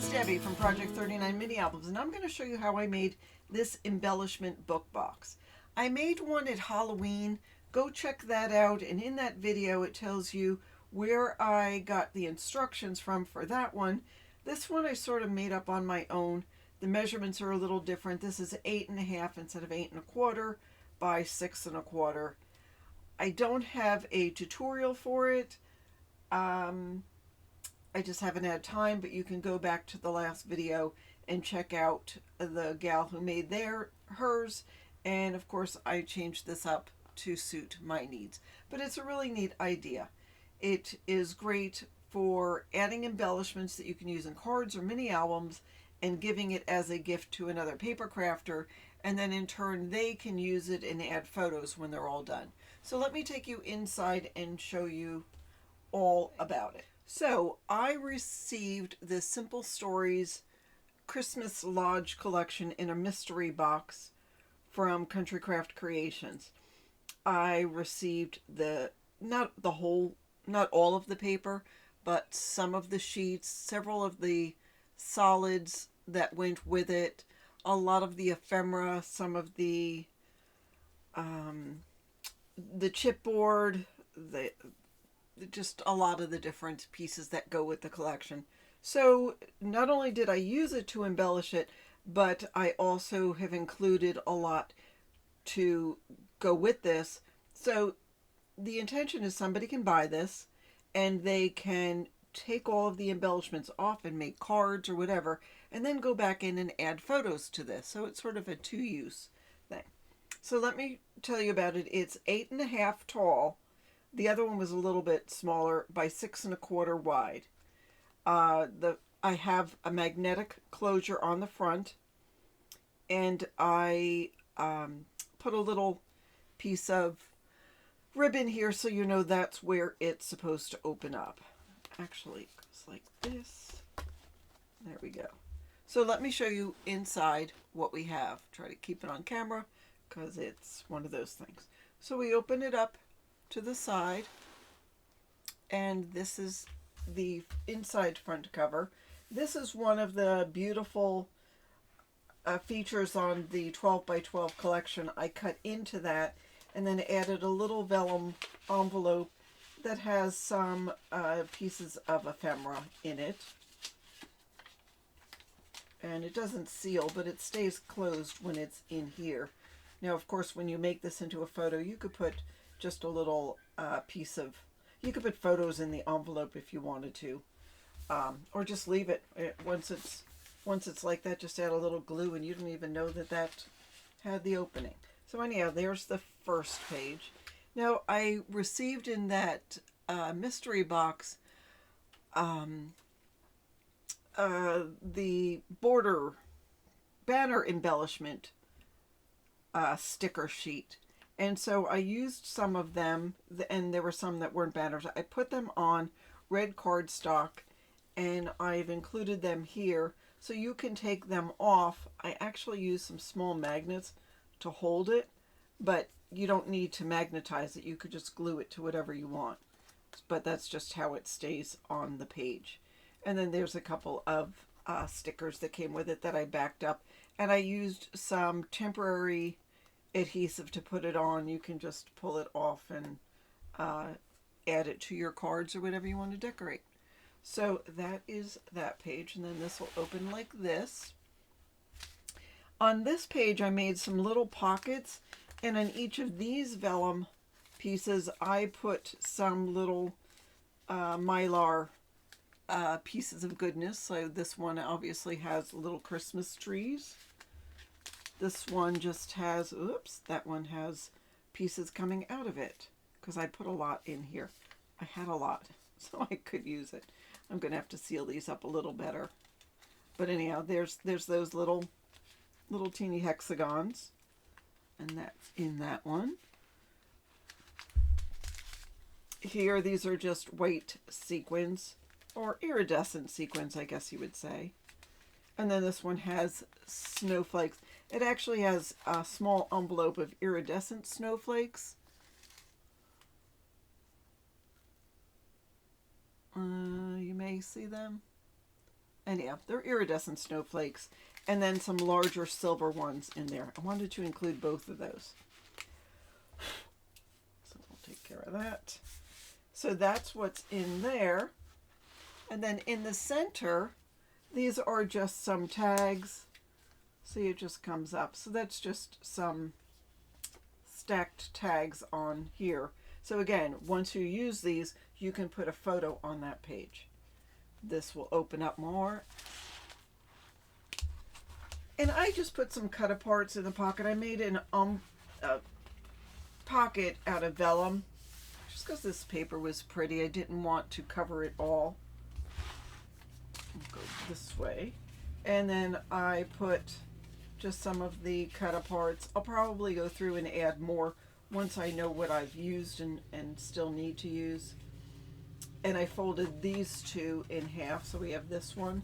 it's Debbie from Project 39 Mini Albums, and I'm going to show you how I made this embellishment book box. I made one at Halloween. Go check that out, and in that video it tells you where I got the instructions from for that one. This one I sort of made up on my own. The measurements are a little different. This is 8.5 instead of 8.25 by 6.25. I don't have a tutorial for it. I just haven't had time, but you can go back to the last video and check out the gal who made hers. And of course I changed this up to suit my needs. But it's a really neat idea. It is great for adding embellishments that you can use in cards or mini albums and giving it as a gift to another paper crafter, and then in turn they can use it and add photos when they're all done. So let me take you inside and show you all about it. So I received the Simple Stories Christmas Lodge collection in a mystery box from Country Craft Creations. I received not all of the paper, but some of the sheets, several of the solids that went with it, a lot of the ephemera, some of the chipboard, just a lot of the different pieces that go with the collection. So not only did I use it to embellish it, but I also have included a lot to go with this. So the intention is somebody can buy this and they can take all of the embellishments off and make cards or whatever, and then go back in and add photos to this. So it's sort of a two-use thing. So let me tell you about it. It's 8.5 tall. The other one was a little bit smaller, by 6.25 wide. I have a magnetic closure on the front, and I put a little piece of ribbon here so you know that's where it's supposed to open up. Actually, it goes like this. There we go. So let me show you inside what we have. Try to keep it on camera because it's one of those things. So we open it up to the side, and this is the inside front cover. This is one of the beautiful features on the 12 by 12 collection. I cut into that and then added a little vellum envelope that has some pieces of ephemera in it. And it doesn't seal, but it stays closed when it's in here. Now, of course, when you make this into a photo, you could put just a little you could put photos in the envelope if you wanted to, or just leave it. Once it's like that, just add a little glue and you don't even know that had the opening. So anyhow, there's the first page. Now I received in that mystery box the border banner embellishment sticker sheet. And so I used some of them, and there were some that weren't banners. I put them on red cardstock, and I've included them here so you can take them off. I actually used some small magnets to hold it, but you don't need to magnetize it. You could just glue it to whatever you want. But that's just how it stays on the page. And then there's a couple of stickers that came with it that I backed up, and I used some temporary adhesive to put it on. You can just pull it off and add it to your cards or whatever you want to decorate. So that is that page, and then this will open like this. On this page I made some little pockets, and on each of these vellum pieces I put some little mylar pieces of goodness. So this one obviously has little Christmas trees. This one just has, oops, that one has pieces coming out of it because I put a lot in here. I had a lot, so I could use it. I'm going to have to seal these up a little better. But anyhow, there's those little teeny hexagons, and that's in that one. Here, these are just white sequins, or iridescent sequins, I guess you would say. And then this one has snowflakes. It actually has a small envelope of iridescent snowflakes. You may see them. anyhow, they're iridescent snowflakes, and then some larger silver ones in there. I wanted to include both of those. So we'll take care of that. So that's what's in there. And then in the center, these are just some tags. See, it just comes up. So that's just some stacked tags on here. So again, once you use these, you can put a photo on that page. This will open up more. And I just put some cut aparts in the pocket. I made an pocket out of vellum just because this paper was pretty. I didn't want to cover it all. I'll go this way. And then I put just some of the cut aparts. I'll probably go through and add more once I know what I've used and still need to use. And I folded these two in half. So we have this one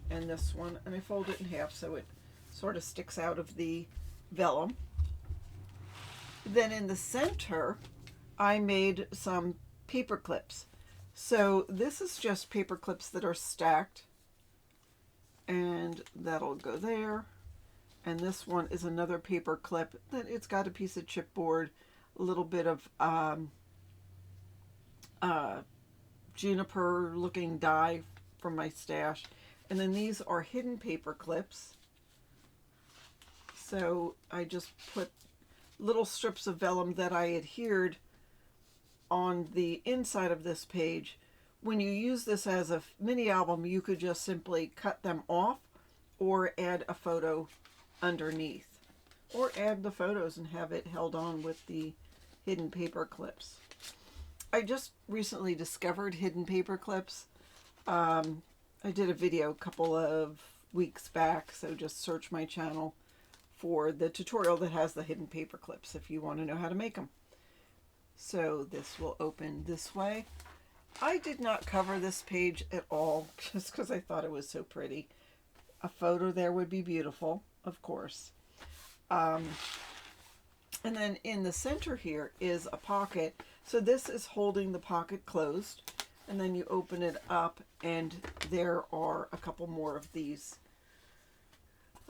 and this one. And I fold it in half so it sort of sticks out of the vellum. Then in the center, I made some paper clips. So this is just paper clips that are stacked. And that'll go there. And this one is another paper clip that it's got a piece of chipboard, a little bit of juniper looking dye from my stash. And then these are hidden paper clips. So I just put little strips of vellum that I adhered on the inside of this page. When you use this as a mini album, you could just simply cut them off or add a photo underneath, or add the photos and have it held on with the hidden paper clips. I just recently discovered hidden paper clips. I did a video a couple of weeks back, so just search my channel for the tutorial that has the hidden paper clips if you want to know how to make them. So this will open this way. I did not cover this page at all just because I thought it was so pretty. A photo there would be beautiful, of course. And then in the center here is a pocket. So this is holding the pocket closed. And then you open it up and there are a couple more of these.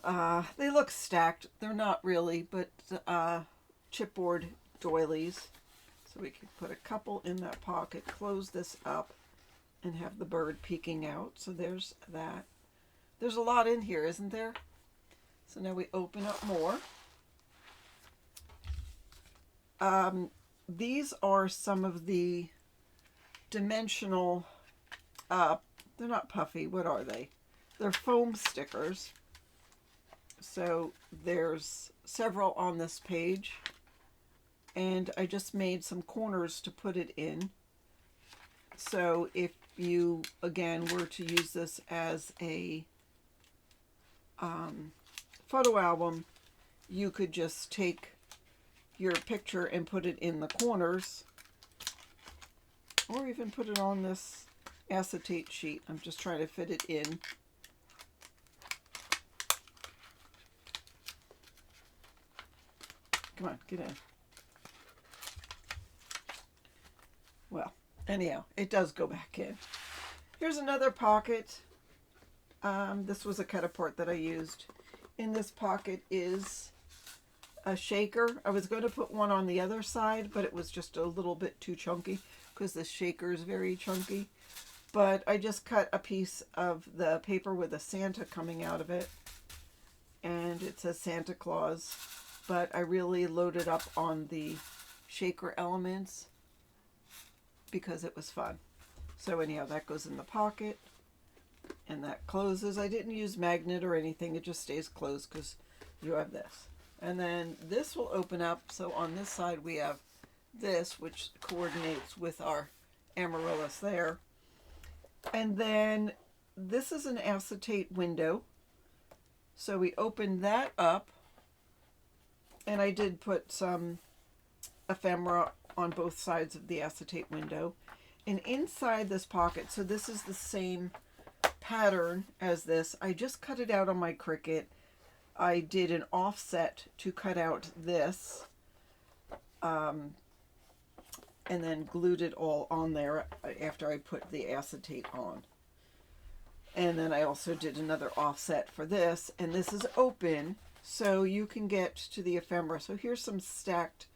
They look stacked. They're not really, but chipboard doilies. So we can put a couple in that pocket, close this up, and have the bird peeking out. So there's that. There's a lot in here, isn't there? So now we open up more. These are some of the dimensional, they're not puffy, what are they? They're foam stickers. So there's several on this page. And I just made some corners to put it in. So if you, again, were to use this as a photo album, you could just take your picture and put it in the corners, or even put it on this acetate sheet. I'm just trying to fit it in. Come on, get in. Well, anyhow, it does go back in. Here's another pocket. This was a cut apart that I used. In this pocket is a shaker. I was going to put one on the other side, but it was just a little bit too chunky because this shaker is very chunky. But I just cut a piece of the paper with a Santa coming out of it. And it says Santa Claus. But I really loaded up on the shaker elements because it was fun. So anyhow, that goes in the pocket and that closes. I didn't use magnet or anything. It just stays closed because you have this. And then this will open up. So on this side we have this, which coordinates with our amaryllis there. And then this is an acetate window. So we open that up. And I did put some ephemera on both sides of the acetate window. And inside this pocket, so this is the same pattern as this. I just cut it out on my Cricut. I did an offset to cut out this. And then glued it all on there after I put the acetate on. And then I also did another offset for this, and this is open, so you can get to the ephemera. So here's some stacked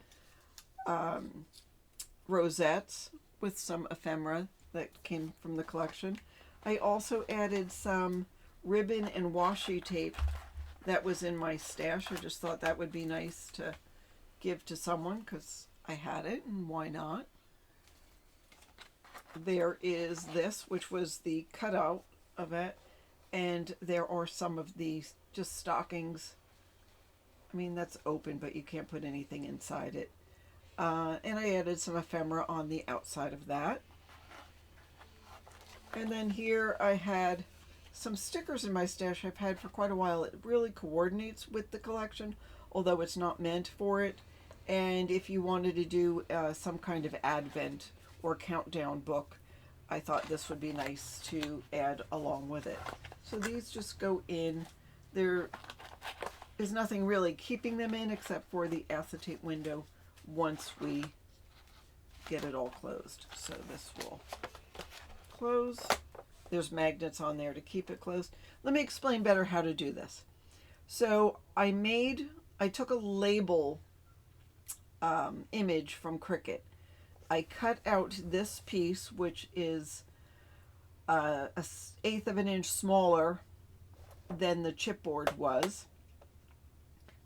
rosettes with some ephemera that came from the collection. I also added some ribbon and washi tape that was in my stash. I just thought that would be nice to give to someone because I had it, and why not? There is this, which was the cutout of it, and there are some of these just stockings. I mean, that's open, but you can't put anything inside it. And I added some ephemera on the outside of that. And then here I had some stickers in my stash I've had for quite a while. It really coordinates with the collection, although it's not meant for it. And if you wanted to do some kind of advent or countdown book, I thought this would be nice to add along with it. So these just go in. There is nothing really keeping them in except for the acetate window once we get it all closed. So this will close. There's magnets on there to keep it closed. Let me explain better how to do this. So I took a label image from Cricut. I cut out this piece, which is a 1/8 of an inch smaller than the chipboard was.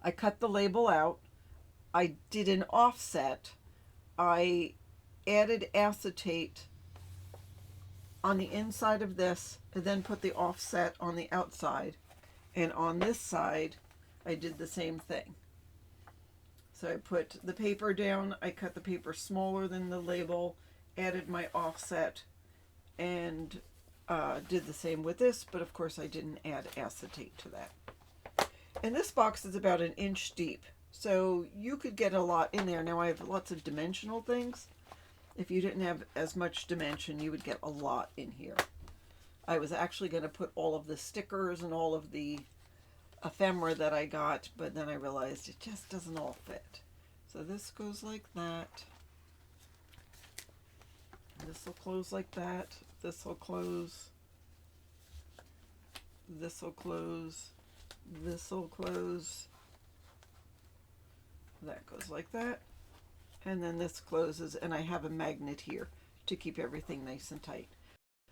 I cut the label out. I did an offset. I added acetate on the inside of this and then put the offset on the outside. And on this side, I did the same thing. So I put the paper down, I cut the paper smaller than the label, added my offset, and did the same with this, but of course I didn't add acetate to that. And this box is about 1 inch deep, so you could get a lot in there. Now I have lots of dimensional things. If you didn't have as much dimension, you would get a lot in here. I was actually going to put all of the stickers and all of the ephemera that I got, but then I realized it just doesn't all fit. So this goes like that. This will close like that. This will close. This will close. This will close. That goes like that. And then this closes, and I have a magnet here to keep everything nice and tight.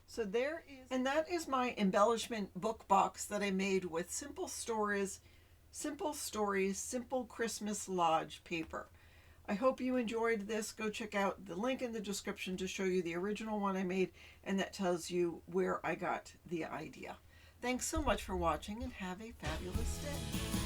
So there is, and that is my embellishment book box that I made with Simple Stories, Simple Christmas Lodge paper. I hope you enjoyed this. Go check out the link in the description to show you the original one I made, and that tells you where I got the idea. Thanks so much for watching, and have a fabulous day.